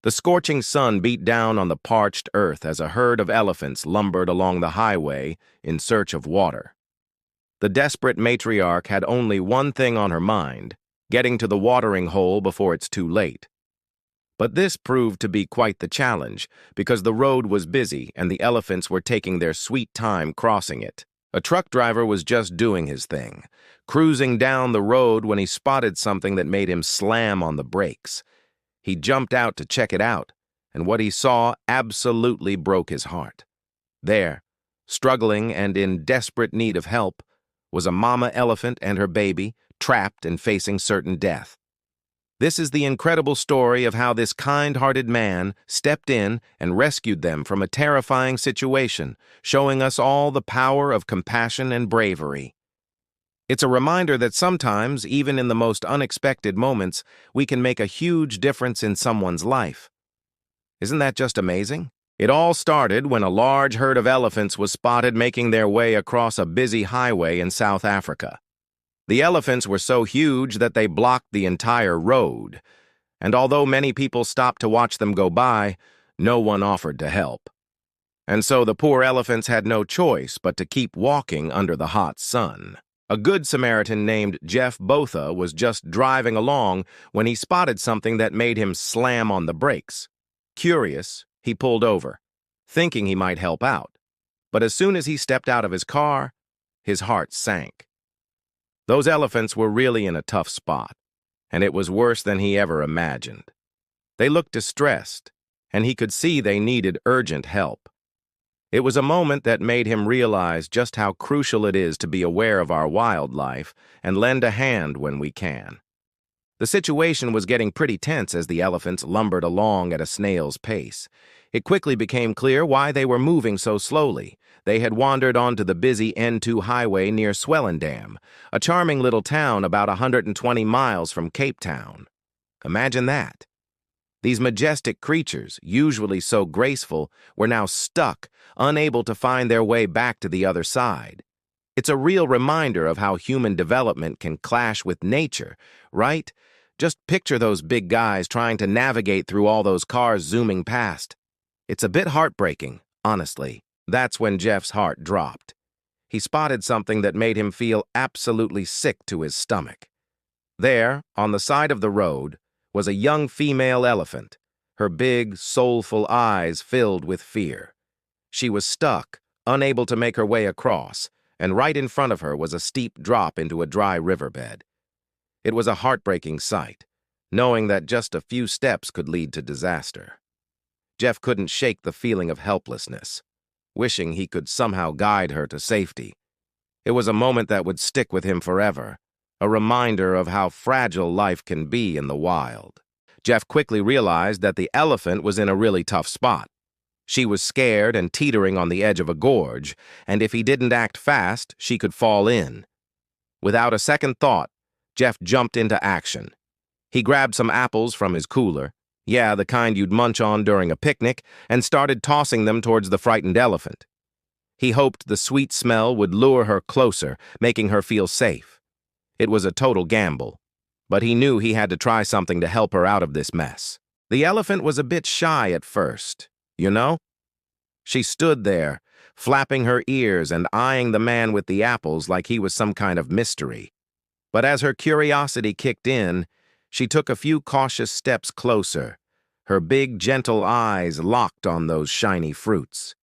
The scorching sun beat down on the parched earth as a herd of elephants lumbered along the highway in search of water. The desperate matriarch had only one thing on her mind: getting to the watering hole before it's too late. But this proved to be quite the challenge, because the road was busy and the elephants were taking their sweet time crossing it. A truck driver was just doing his thing, cruising down the road when he spotted something that made him slam on the brakes. He jumped out to check it out, and what he saw absolutely broke his heart. There, struggling and in desperate need of help, was a mama elephant and her baby, trapped and facing certain death. This is the incredible story of how this kind-hearted man stepped in and rescued them from a terrifying situation, showing us all the power of compassion and bravery. It's a reminder that sometimes, even in the most unexpected moments, we can make a huge difference in someone's life. Isn't that just amazing? It all started when a large herd of elephants was spotted making their way across a busy highway in South Africa. The elephants were so huge that they blocked the entire road, and although many people stopped to watch them go by, no one offered to help. And so the poor elephants had no choice but to keep walking under the hot sun. A good Samaritan named Jeff Botha was just driving along when he spotted something that made him slam on the brakes. Curious, he pulled over, thinking he might help out. But as soon as he stepped out of his car, his heart sank. Those elephants were really in a tough spot, and it was worse than he ever imagined. They looked distressed, and he could see they needed urgent help. It was a moment that made him realize just how crucial it is to be aware of our wildlife and lend a hand when we can. The situation was getting pretty tense as the elephants lumbered along at a snail's pace. It quickly became clear why they were moving so slowly. They had wandered onto the busy N2 highway near Swellendam, a charming little town about 120 miles from Cape Town. Imagine that. These majestic creatures, usually so graceful, were now stuck, unable to find their way back to the other side. It's a real reminder of how human development can clash with nature, right? Just picture those big guys trying to navigate through all those cars zooming past. It's a bit heartbreaking, honestly. That's when Jeff's heart dropped. He spotted something that made him feel absolutely sick to his stomach. There, on the side of the road, was a young female elephant, her big, soulful eyes filled with fear. She was stuck, unable to make her way across, and right in front of her was a steep drop into a dry riverbed. It was a heartbreaking sight, knowing that just a few steps could lead to disaster. Jeff couldn't shake the feeling of helplessness, wishing he could somehow guide her to safety. It was a moment that would stick with him forever, a reminder of how fragile life can be in the wild. Jeff quickly realized that the elephant was in a really tough spot. She was scared and teetering on the edge of a gorge, and if he didn't act fast, she could fall in. Without a second thought, Jeff jumped into action. He grabbed some apples from his cooler, yeah, the kind you'd munch on during a picnic, and started tossing them towards the frightened elephant. He hoped the sweet smell would lure her closer, making her feel safe. It was a total gamble, but he knew he had to try something to help her out of this mess. The elephant was a bit shy at first, you know? She stood there, flapping her ears and eyeing the man with the apples like he was some kind of mystery. But as her curiosity kicked in, she took a few cautious steps closer, her big, gentle eyes locked on those shiny fruits.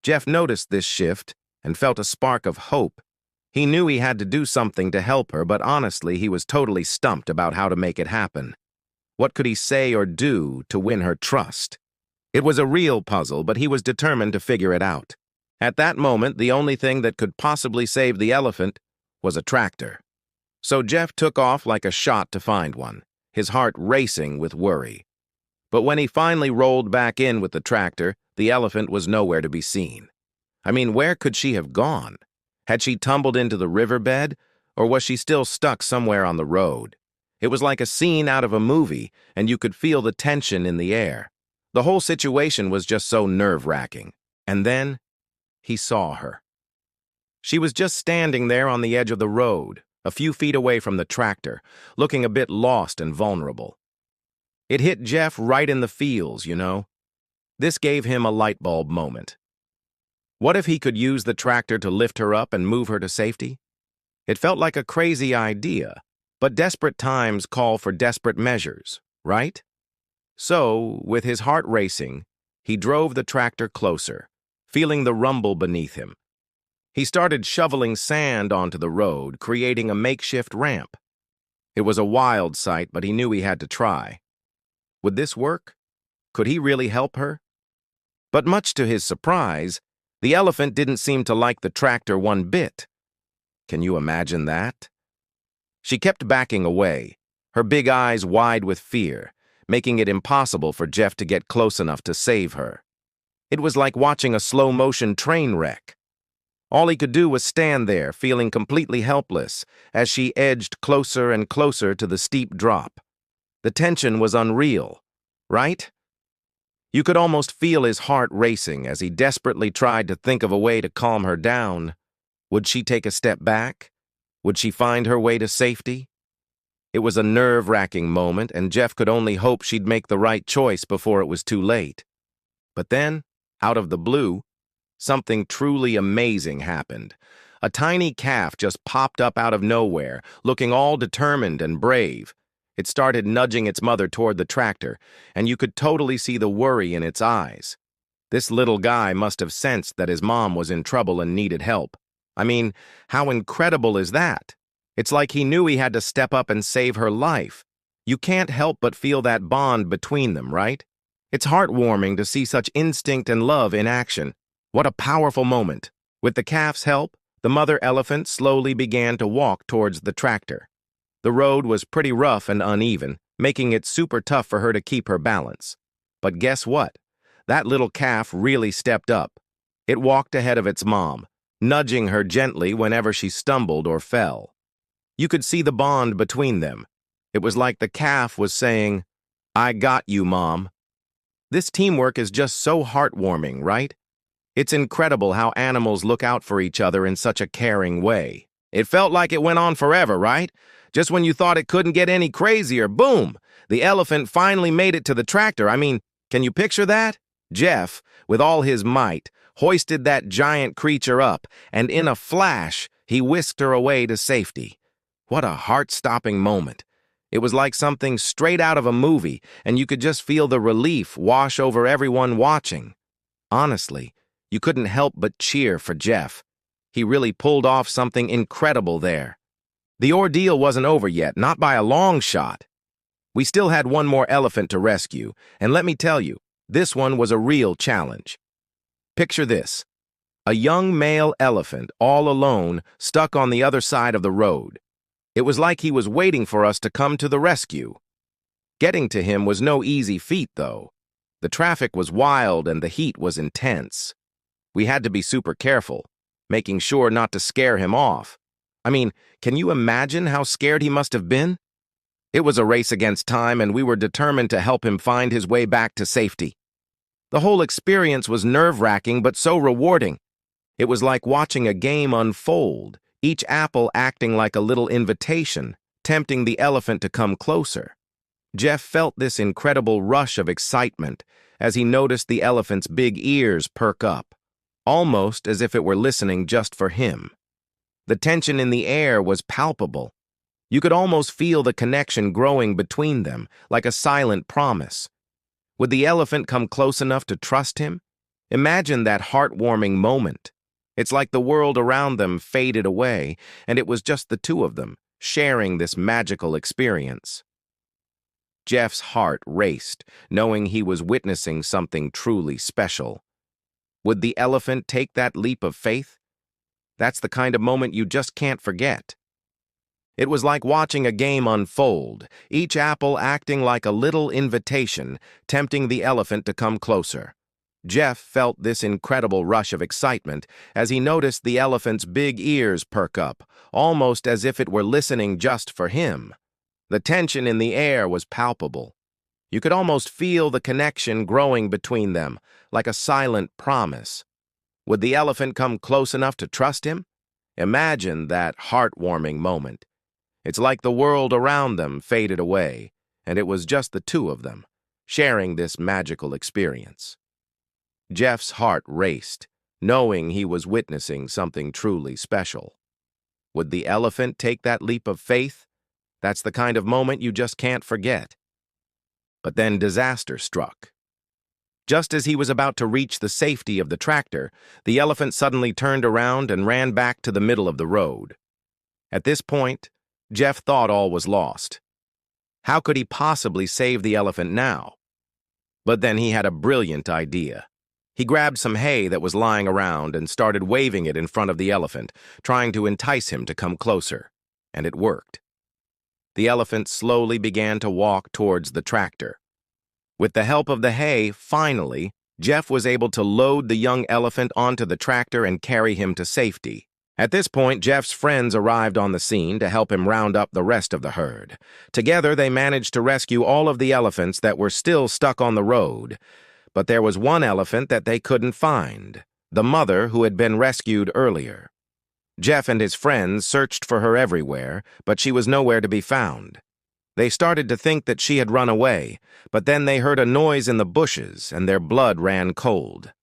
Jeff noticed this shift and felt a spark of hope. He knew he had to do something to help her, but honestly, he was totally stumped about how to make it happen. What could he say or do to win her trust? It was a real puzzle, but he was determined to figure it out. At that moment, the only thing that could possibly save the elephant was a tractor. So Jeff took off like a shot to find one, his heart racing with worry. But when he finally rolled back in with the tractor, the elephant was nowhere to be seen. I mean, where could she have gone? Had she tumbled into the riverbed, or was she still stuck somewhere on the road? It was like a scene out of a movie, and you could feel the tension in the air. The whole situation was just so nerve-wracking. And then, he saw her. She was just standing there on the edge of the road, a few feet away from the tractor, looking a bit lost and vulnerable. It hit Jeff right in the feels, you know. This gave him a light bulb moment. What if he could use the tractor to lift her up and move her to safety? It felt like a crazy idea, but desperate times call for desperate measures, right? So, with his heart racing, he drove the tractor closer, feeling the rumble beneath him. He started shoveling sand onto the road, creating a makeshift ramp. It was a wild sight, but he knew he had to try. Would this work? Could he really help her? But much to his surprise, the elephant didn't seem to like the tractor one bit. Can you imagine that? She kept backing away, her big eyes wide with fear, making it impossible for Jeff to get close enough to save her. It was like watching a slow-motion train wreck. All he could do was stand there, feeling completely helpless, as she edged closer and closer to the steep drop. The tension was unreal, right? You could almost feel his heart racing as he desperately tried to think of a way to calm her down. Would she take a step back? Would she find her way to safety? It was a nerve-wracking moment, and Jeff could only hope she'd make the right choice before it was too late. But then, out of the blue, something truly amazing happened. A tiny calf just popped up out of nowhere, looking all determined and brave. It started nudging its mother toward the tractor, and you could totally see the worry in its eyes. This little guy must have sensed that his mom was in trouble and needed help. I mean, how incredible is that? It's like he knew he had to step up and save her life. You can't help but feel that bond between them, right? It's heartwarming to see such instinct and love in action. What a powerful moment. With the calf's help, the mother elephant slowly began to walk towards the tractor. The road was pretty rough and uneven, making it super tough for her to keep her balance. But guess what? That little calf really stepped up. It walked ahead of its mom, nudging her gently whenever she stumbled or fell. You could see the bond between them. It was like the calf was saying, "I got you, Mom." This teamwork is just so heartwarming, right? It's incredible how animals look out for each other in such a caring way. It felt like it went on forever, right? Just when you thought it couldn't get any crazier, boom! The elephant finally made it to the tractor. I mean, can you picture that? Jeff, with all his might, hoisted that giant creature up, and in a flash, he whisked her away to safety. What a heart-stopping moment. It was like something straight out of a movie, and you could just feel the relief wash over everyone watching. Honestly, you couldn't help but cheer for Jeff. He really pulled off something incredible there. The ordeal wasn't over yet, not by a long shot. We still had one more elephant to rescue, and let me tell you, this one was a real challenge. Picture this: a young male elephant, all alone, stuck on the other side of the road. It was like he was waiting for us to come to the rescue. Getting to him was no easy feat, though. The traffic was wild and the heat was intense. We had to be super careful, making sure not to scare him off. I mean, can you imagine how scared he must have been? It was a race against time, and we were determined to help him find his way back to safety. The whole experience was nerve-wracking but so rewarding. It was like watching a game unfold, each apple acting like a little invitation, tempting the elephant to come closer. Jeff felt this incredible rush of excitement as he noticed the elephant's big ears perk up, almost as if it were listening just for him. The tension in the air was palpable. You could almost feel the connection growing between them, like a silent promise. Would the elephant come close enough to trust him? Imagine that heartwarming moment. It's like the world around them faded away, and it was just the two of them, sharing this magical experience. Jeff's heart raced, knowing he was witnessing something truly special. Would the elephant take that leap of faith? That's the kind of moment you just can't forget. It was like watching a game unfold, each apple acting like a little invitation, tempting the elephant to come closer. Jeff felt this incredible rush of excitement as he noticed the elephant's big ears perk up, almost as if it were listening just for him. The tension in the air was palpable. You could almost feel the connection growing between them, like a silent promise. Would the elephant come close enough to trust him? Imagine that heartwarming moment. It's like the world around them faded away, and it was just the two of them, sharing this magical experience. Jeff's heart raced, knowing he was witnessing something truly special. Would the elephant take that leap of faith? That's the kind of moment you just can't forget. But then disaster struck. Just as he was about to reach the safety of the tractor, the elephant suddenly turned around and ran back to the middle of the road. At this point, Jeff thought all was lost. How could he possibly save the elephant now? But then he had a brilliant idea. He grabbed some hay that was lying around and started waving it in front of the elephant, trying to entice him to come closer. And it worked. The elephant slowly began to walk towards the tractor. With the help of the hay, finally, Jeff was able to load the young elephant onto the tractor and carry him to safety. At this point, Jeff's friends arrived on the scene to help him round up the rest of the herd. Together, they managed to rescue all of the elephants that were still stuck on the road. But there was one elephant that they couldn't find, the mother who had been rescued earlier. Jeff and his friends searched for her everywhere, but she was nowhere to be found. They started to think that she had run away, but then they heard a noise in the bushes and their blood ran cold.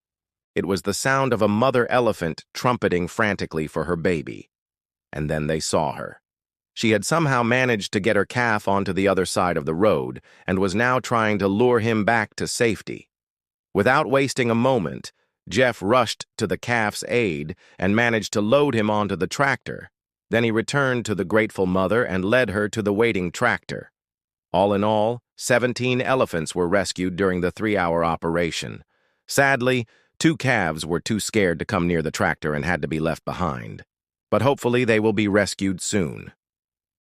It was the sound of a mother elephant trumpeting frantically for her baby. And then they saw her. She had somehow managed to get her calf onto the other side of the road and was now trying to lure him back to safety. Without wasting a moment, Jeff rushed to the calf's aid and managed to load him onto the tractor. Then he returned to the grateful mother and led her to the waiting tractor. All in all, 17 elephants were rescued during the 3-hour operation. Sadly, 2 calves were too scared to come near the tractor and had to be left behind. But hopefully they will be rescued soon.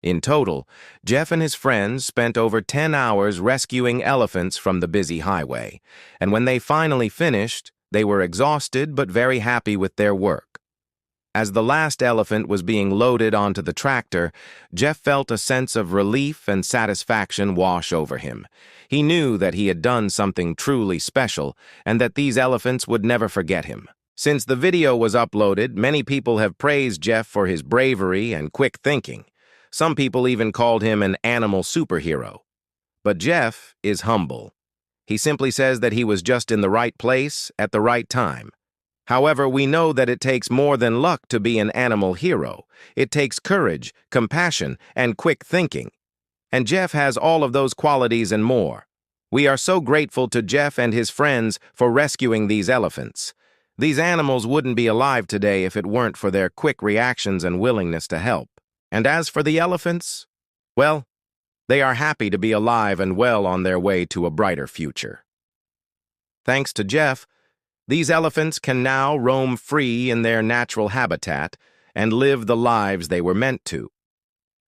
In total, Jeff and his friends spent over 10 hours rescuing elephants from the busy highway, and when they finally finished, they were exhausted but very happy with their work. As the last elephant was being loaded onto the tractor, Jeff felt a sense of relief and satisfaction wash over him. He knew that he had done something truly special and that these elephants would never forget him. Since the video was uploaded, many people have praised Jeff for his bravery and quick thinking. Some people even called him an animal superhero. But Jeff is humble. He simply says that he was just in the right place at the right time. However, we know that it takes more than luck to be an animal hero. It takes courage, compassion, and quick thinking. And Jeff has all of those qualities and more. We are so grateful to Jeff and his friends for rescuing these elephants. These animals wouldn't be alive today if it weren't for their quick reactions and willingness to help. And as for the elephants, well, they are happy to be alive and well on their way to a brighter future. Thanks to Jeff, these elephants can now roam free in their natural habitat and live the lives they were meant to.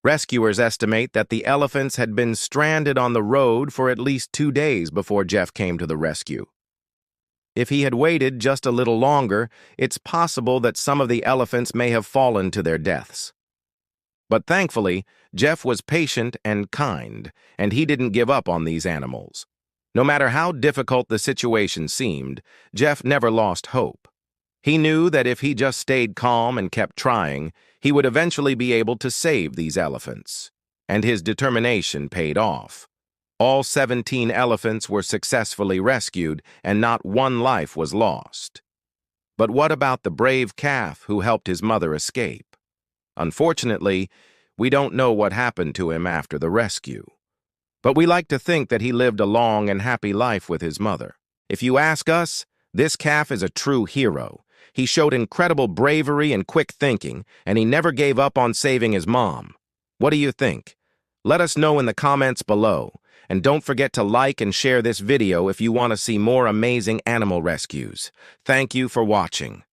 Rescuers estimate that the elephants had been stranded on the road for at least 2 days before Jeff came to the rescue. If he had waited just a little longer, it's possible that some of the elephants may have fallen to their deaths. But thankfully, Jeff was patient and kind, and he didn't give up on these animals. No matter how difficult the situation seemed, Jeff never lost hope. He knew that if he just stayed calm and kept trying, he would eventually be able to save these elephants. And his determination paid off. All 17 elephants were successfully rescued, and not one life was lost. But what about the brave calf who helped his mother escape? Unfortunately, we don't know what happened to him after the rescue. But we like to think that he lived a long and happy life with his mother. If you ask us, this calf is a true hero. He showed incredible bravery and quick thinking, and he never gave up on saving his mom. What do you think? Let us know in the comments below. And don't forget to like and share this video if you want to see more amazing animal rescues. Thank you for watching.